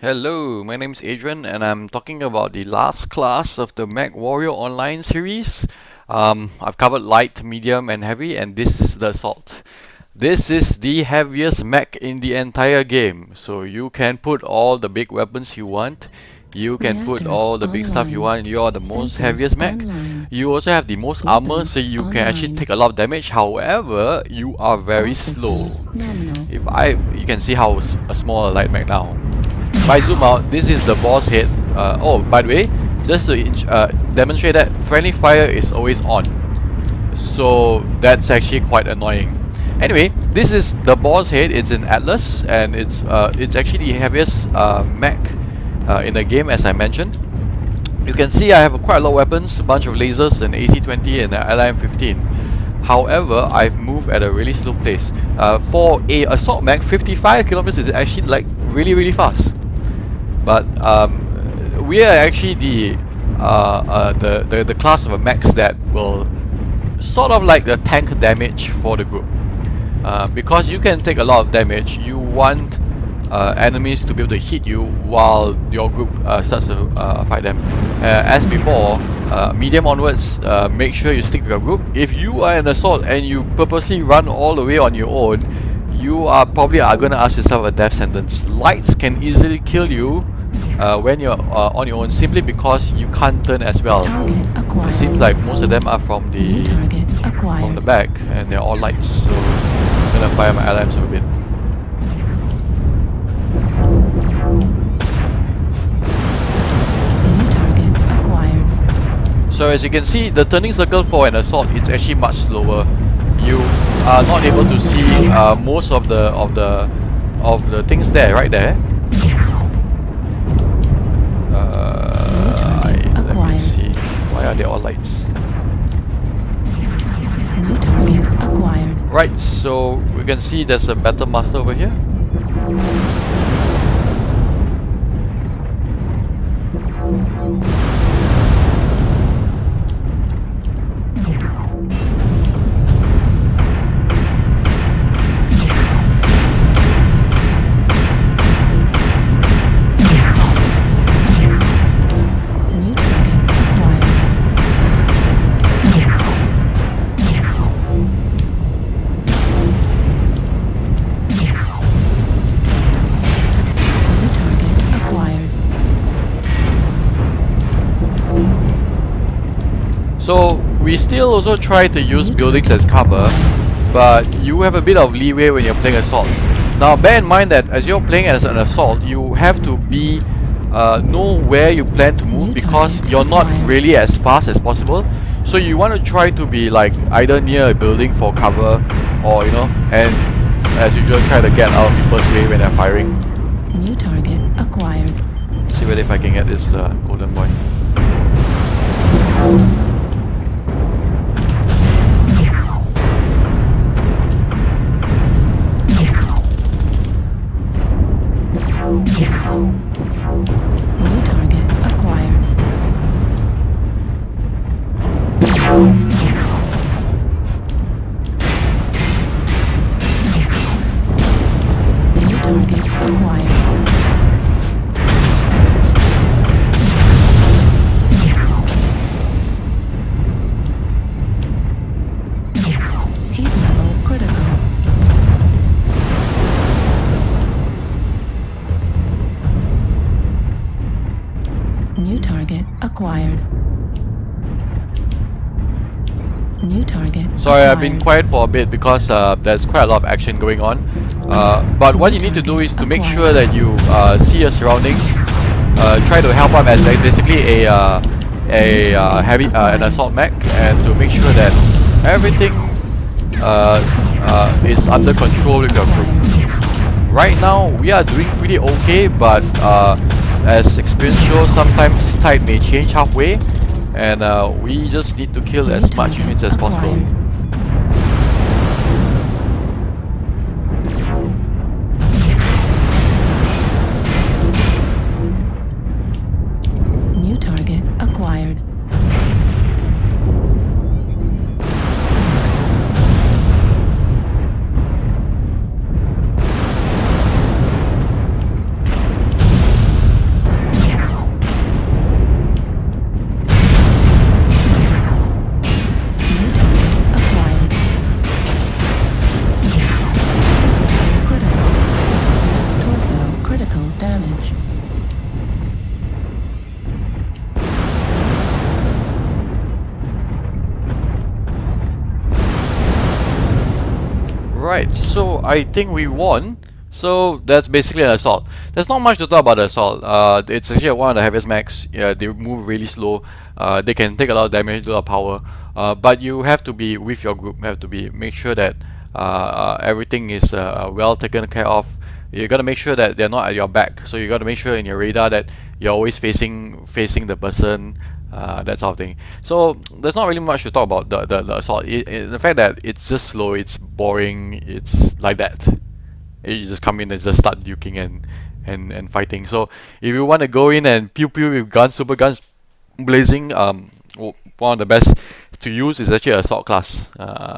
Hello, my name is Adrian and I'm talking about the last class of the Mechwarrior online series. I've covered light, medium and heavy, and this is the assault. This is the heaviest mech in the entire game, so you can put all the big weapons you want. You can put all the big stuff you want. You are the most heaviest mech. You also have the most armor, so you can actually take a lot of damage. However, you are very slow. You can see how a small light mech now. If I zoom out, this is the boss head. Oh, by the way, just to demonstrate that friendly fire is always on, so that's actually quite annoying. Anyway, this is the boss head. It's an Atlas, and it's actually the heaviest mech in the game, as I mentioned. You can see I have quite a lot of weapons, a bunch of lasers, an AC-20 and an LM-15. However, I've moved at a really slow pace. For a assault mech, 55 kilometers is actually like really fast. But we are actually the class of mechs that will sort of like the tank damage for the group. Because you can take a lot of damage, you want enemies to be able to hit you while your group starts to fight them. As before, medium onwards, make sure you stick with your group. If you are an assault and you purposely run all the way on your own, you are probably going to ask yourself a death sentence. Lights can easily kill you when you're on your own, simply because you can't turn as well. It seems like most of them are from the back, and they're all lights. So I'm gonna fire my LMs a bit. So as you can see, the turning circle for an assault, it's actually much slower. You are not able to see most of the things there, right there. Let me see. Why are they all lights? New target acquired. Right, so we can see there's a battle master over here. So we still also try to use buildings as cover, but you have a bit of leeway when you're playing assault. Now bear in mind that as you're playing as an assault, you have to be know where you plan to move, because you're not really as fast as possible. So you want to try to be like either near a building for cover, or and as usual try to get out of people's way when they're firing. New target acquired. See whether if I can get this golden boy. New target acquired. New target acquired. Heat level critical. New target acquired. New target. Sorry, I've been quiet for a bit because there's quite a lot of action going on. But what you need to do is to make sure that you see your surroundings. Try to help out as basically an assault mech, and to make sure that everything is under control with your group. Right now, we are doing pretty okay, but as experience shows, sometimes tide may change halfway, and we just need to kill as much units as possible. New target acquired. damage. Right, so I think we won. So that's basically an assault. There's not much to talk about the assault. It's actually one of the heaviest mechs. Yeah, they move really slow. They can take a lot of damage, do a lot of power. But you have to be with your group. You have to make sure that everything is well taken care of. You gotta make sure that they're not at your back. So you gotta make sure in your radar that you're always facing the person. That sort of thing. So there's not really much to talk about the assault. The fact that it's just slow, it's boring, it's like that. You just come in and just start duking and fighting. So if you want to go in and pew pew with guns, super guns blazing, one of the best to use is actually assault class.